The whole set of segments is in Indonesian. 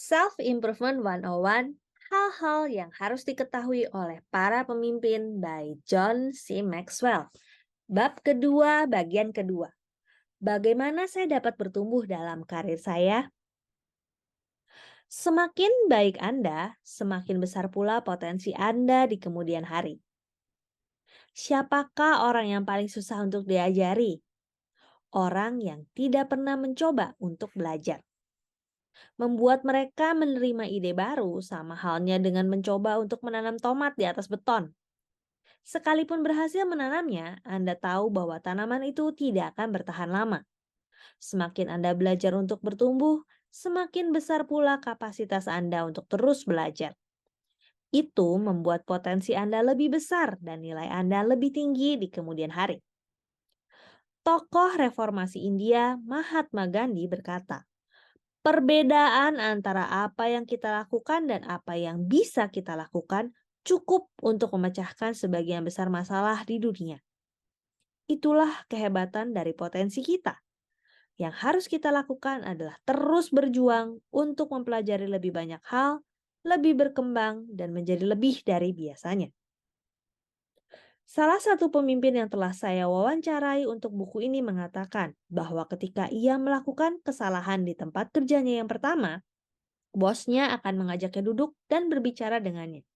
Self-Improvement 101, hal-hal yang harus diketahui oleh para pemimpin by John C. Maxwell. Bab kedua, bagian kedua. Bagaimana saya dapat bertumbuh dalam karir saya? Semakin baik Anda, semakin besar pula potensi Anda di kemudian hari. Siapakah orang yang paling susah untuk diajari? Orang yang tidak pernah mencoba untuk belajar. Membuat mereka menerima ide baru sama halnya dengan mencoba untuk menanam tomat di atas beton. Sekalipun berhasil menanamnya, Anda tahu bahwa tanaman itu tidak akan bertahan lama. Semakin Anda belajar untuk bertumbuh, semakin besar pula kapasitas Anda untuk terus belajar. Itu membuat potensi Anda lebih besar dan nilai Anda lebih tinggi di kemudian hari. Tokoh reformasi India, Mahatma Gandhi berkata, perbedaan antara apa yang kita lakukan dan apa yang bisa kita lakukan cukup untuk memecahkan sebagian besar masalah di dunia. Itulah kehebatan dari potensi kita. Yang harus kita lakukan adalah terus berjuang untuk mempelajari lebih banyak hal, lebih berkembang, dan menjadi lebih dari biasanya. Salah satu pemimpin yang telah saya wawancarai untuk buku ini mengatakan bahwa ketika ia melakukan kesalahan di tempat kerjanya yang pertama, bosnya akan mengajaknya duduk dan berbicara dengannya.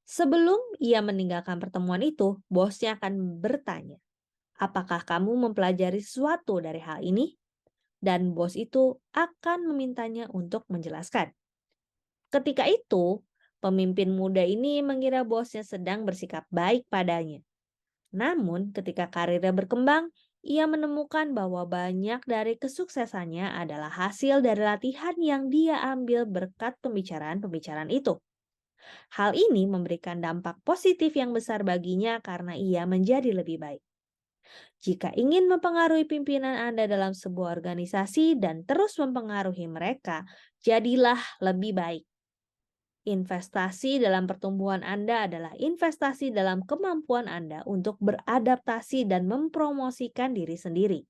Sebelum ia meninggalkan pertemuan itu, bosnya akan bertanya, apakah kamu mempelajari sesuatu dari hal ini? Dan bos itu akan memintanya untuk menjelaskan. Ketika itu, pemimpin muda ini mengira bosnya sedang bersikap baik padanya. Namun, ketika karirnya berkembang, ia menemukan bahwa banyak dari kesuksesannya adalah hasil dari latihan yang dia ambil berkat pembicaraan-pembicaraan itu. Hal ini memberikan dampak positif yang besar baginya karena ia menjadi lebih baik. Jika ingin mempengaruhi pimpinan Anda dalam sebuah organisasi dan terus mempengaruhi mereka, jadilah lebih baik. Investasi dalam pertumbuhan Anda adalah investasi dalam kemampuan Anda untuk beradaptasi dan mempromosikan diri sendiri.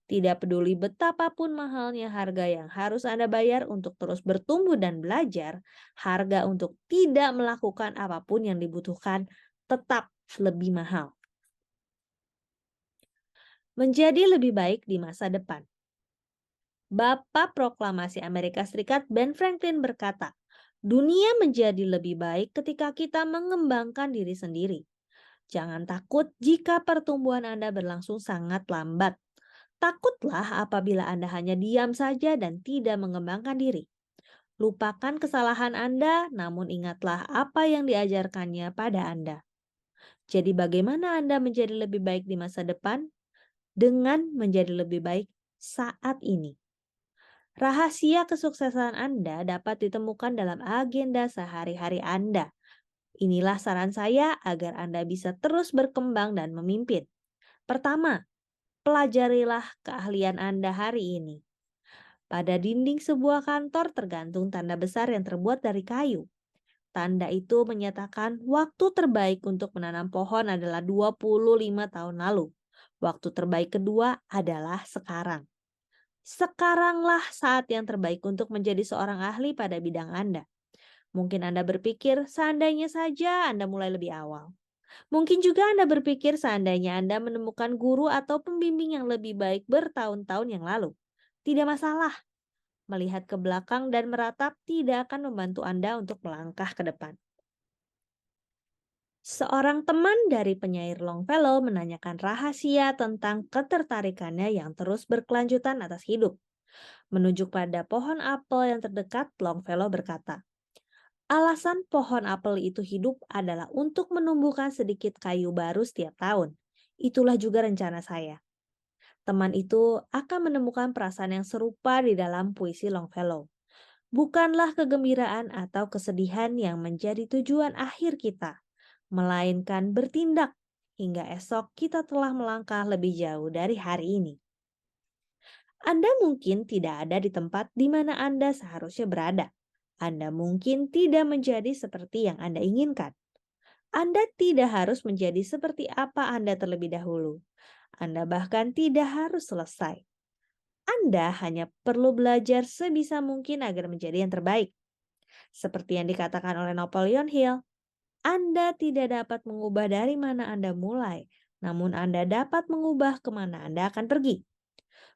Tidak peduli betapapun mahalnya harga yang harus Anda bayar untuk terus bertumbuh dan belajar, harga untuk tidak melakukan apapun yang dibutuhkan tetap lebih mahal. Menjadi lebih baik di masa depan. Bapak Proklamasi Amerika Serikat Ben Franklin berkata, dunia menjadi lebih baik ketika kita mengembangkan diri sendiri. Jangan takut jika pertumbuhan Anda berlangsung sangat lambat. Takutlah apabila Anda hanya diam saja dan tidak mengembangkan diri. Lupakan kesalahan Anda, namun ingatlah apa yang diajarkannya pada Anda. Jadi bagaimana Anda menjadi lebih baik di masa depan? Dengan menjadi lebih baik saat ini. Rahasia kesuksesan Anda dapat ditemukan dalam agenda sehari-hari Anda. Inilah saran saya agar Anda bisa terus berkembang dan memimpin. Pertama, pelajarilah keahlian Anda hari ini. Pada dinding sebuah kantor tergantung tanda besar yang terbuat dari kayu. Tanda itu menyatakan waktu terbaik untuk menanam pohon adalah 25 tahun lalu. Waktu terbaik kedua adalah sekarang. Sekaranglah saat yang terbaik untuk menjadi seorang ahli pada bidang Anda. Mungkin Anda berpikir seandainya saja Anda mulai lebih awal. Mungkin juga Anda berpikir seandainya Anda menemukan guru atau pembimbing yang lebih baik bertahun-tahun yang lalu. Tidak masalah. Melihat ke belakang dan meratap tidak akan membantu Anda untuk melangkah ke depan. Seorang teman dari penyair Longfellow menanyakan rahasia tentang ketertarikannya yang terus berkelanjutan atas hidup. Menunjuk pada pohon apel yang terdekat, Longfellow berkata, alasan pohon apel itu hidup adalah untuk menumbuhkan sedikit kayu baru setiap tahun. Itulah juga rencana saya. Teman itu akan menemukan perasaan yang serupa di dalam puisi Longfellow. Bukanlah kegembiraan atau kesedihan yang menjadi tujuan akhir kita, melainkan bertindak hingga esok kita telah melangkah lebih jauh dari hari ini. Anda mungkin tidak ada di tempat di mana Anda seharusnya berada. Anda mungkin tidak menjadi seperti yang Anda inginkan. Anda tidak harus menjadi seperti apa Anda terlebih dahulu. Anda bahkan tidak harus selesai. Anda hanya perlu belajar sebisa mungkin agar menjadi yang terbaik. Seperti yang dikatakan oleh Napoleon Hill, Anda tidak dapat mengubah dari mana Anda mulai, namun Anda dapat mengubah kemana Anda akan pergi.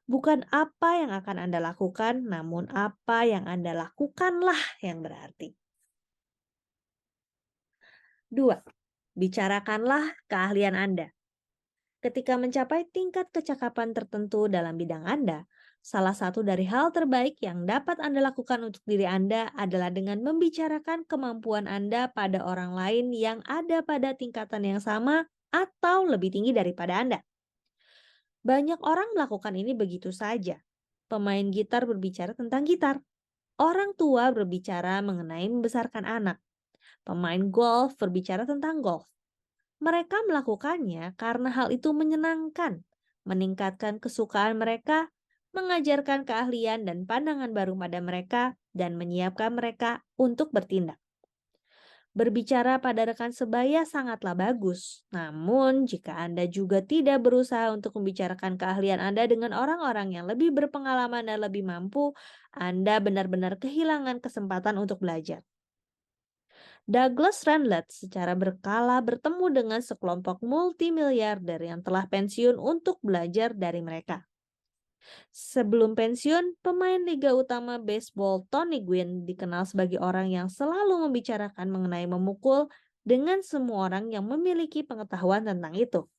Bukan apa yang akan Anda lakukan, namun apa yang Anda lakukanlah yang berarti. 2. Bicarakanlah keahlian Anda. Ketika mencapai tingkat kecakapan tertentu dalam bidang Anda, salah satu dari hal terbaik yang dapat Anda lakukan untuk diri Anda adalah dengan membicarakan kemampuan Anda pada orang lain yang ada pada tingkatan yang sama atau lebih tinggi daripada Anda. Banyak orang melakukan ini begitu saja. Pemain gitar berbicara tentang gitar. Orang tua berbicara mengenai membesarkan anak. Pemain golf berbicara tentang golf. Mereka melakukannya karena hal itu menyenangkan, meningkatkan kesukaan mereka, mengajarkan keahlian dan pandangan baru pada mereka, dan menyiapkan mereka untuk bertindak. Berbicara pada rekan sebaya sangatlah bagus. Namun, jika Anda juga tidak berusaha untuk membicarakan keahlian Anda dengan orang-orang yang lebih berpengalaman dan lebih mampu, Anda benar-benar kehilangan kesempatan untuk belajar. Douglas Renlet secara berkala bertemu dengan sekelompok multimiliarder yang telah pensiun untuk belajar dari mereka. Sebelum pensiun, pemain liga utama baseball Tony Gwynn dikenal sebagai orang yang selalu membicarakan mengenai memukul dengan semua orang yang memiliki pengetahuan tentang itu.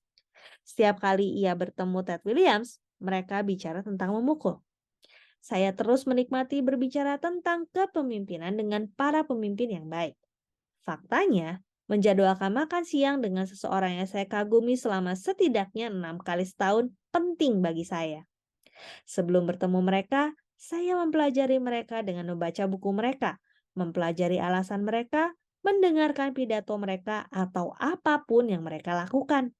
Setiap kali ia bertemu Ted Williams, mereka bicara tentang memukul. Saya terus menikmati berbicara tentang kepemimpinan dengan para pemimpin yang baik. Faktanya, menjadwalkan makan siang dengan seseorang yang saya kagumi selama setidaknya 6 kali setahun penting bagi saya. Sebelum bertemu mereka, saya mempelajari mereka dengan membaca buku mereka, mempelajari alasan mereka, mendengarkan pidato mereka, atau apapun yang mereka lakukan.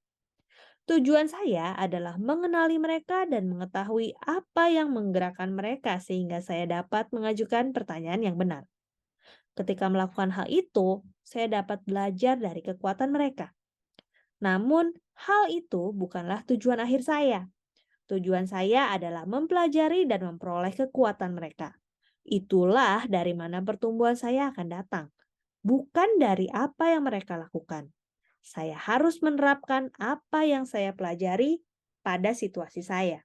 Tujuan saya adalah mengenali mereka dan mengetahui apa yang menggerakkan mereka sehingga saya dapat mengajukan pertanyaan yang benar. Ketika melakukan hal itu, saya dapat belajar dari kekuatan mereka. Namun, hal itu bukanlah tujuan akhir saya. Tujuan saya adalah mempelajari dan memperoleh kekuatan mereka. Itulah dari mana pertumbuhan saya akan datang, bukan dari apa yang mereka lakukan. Saya harus menerapkan apa yang saya pelajari pada situasi saya.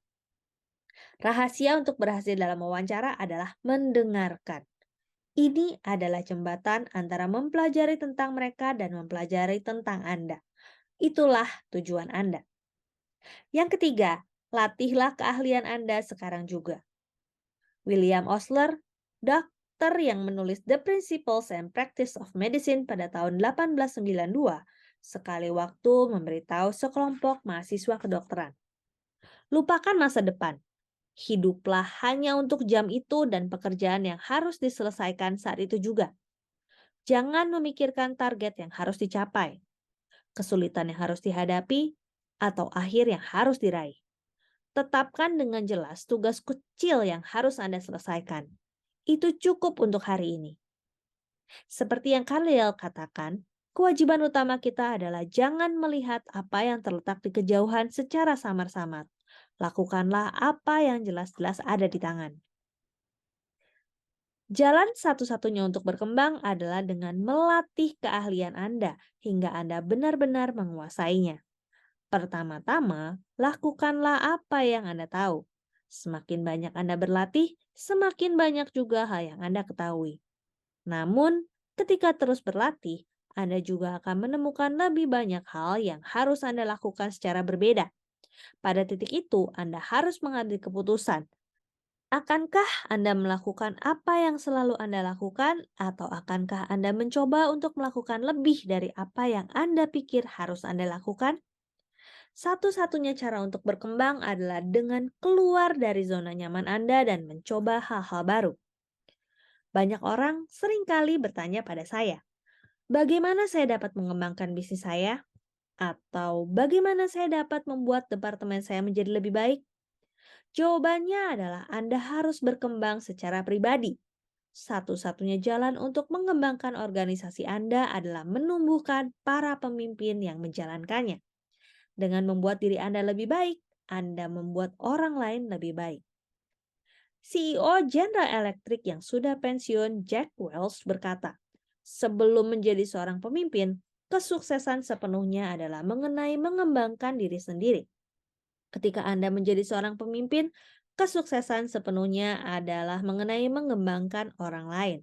Rahasia untuk berhasil dalam wawancara adalah mendengarkan. Ini adalah jembatan antara mempelajari tentang mereka dan mempelajari tentang Anda. Itulah tujuan Anda. Yang ketiga, latihlah keahlian Anda sekarang juga. William Osler, dokter yang menulis The Principles and Practice of Medicine pada tahun 1892, sekali waktu memberitahu sekelompok mahasiswa kedokteran. Lupakan masa depan. Hiduplah hanya untuk jam itu dan pekerjaan yang harus diselesaikan saat itu juga. Jangan memikirkan target yang harus dicapai, kesulitan yang harus dihadapi, atau akhir yang harus diraih. Tetapkan dengan jelas tugas kecil yang harus Anda selesaikan. Itu cukup untuk hari ini. Seperti yang Carlyle katakan, kewajiban utama kita adalah jangan melihat apa yang terletak di kejauhan secara samar-samar. Lakukanlah apa yang jelas-jelas ada di tangan. Jalan satu-satunya untuk berkembang adalah dengan melatih keahlian Anda hingga Anda benar-benar menguasainya. Pertama-tama, lakukanlah apa yang Anda tahu. Semakin banyak Anda berlatih, semakin banyak juga hal yang Anda ketahui. Namun, ketika terus berlatih, Anda juga akan menemukan lebih banyak hal yang harus Anda lakukan secara berbeda. Pada titik itu, Anda harus mengambil keputusan. Akankah Anda melakukan apa yang selalu Anda lakukan, atau akankah Anda mencoba untuk melakukan lebih dari apa yang Anda pikir harus Anda lakukan? Satu-satunya cara untuk berkembang adalah dengan keluar dari zona nyaman Anda dan mencoba hal-hal baru. Banyak orang seringkali bertanya pada saya, bagaimana saya dapat mengembangkan bisnis saya? Atau bagaimana saya dapat membuat departemen saya menjadi lebih baik? Jawabannya adalah Anda harus berkembang secara pribadi. Satu-satunya jalan untuk mengembangkan organisasi Anda adalah menumbuhkan para pemimpin yang menjalankannya. Dengan membuat diri Anda lebih baik, Anda membuat orang lain lebih baik. CEO General Electric yang sudah pensiun, Jack Welch, berkata, "Sebelum menjadi seorang pemimpin, kesuksesan sepenuhnya adalah mengenai mengembangkan diri sendiri. Ketika Anda menjadi seorang pemimpin, kesuksesan sepenuhnya adalah mengenai mengembangkan orang lain.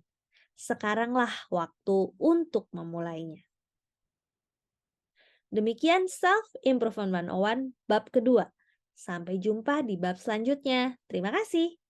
Sekaranglah waktu untuk memulainya." Demikian Self Improvement 101 bab kedua. Sampai jumpa di bab selanjutnya. Terima kasih.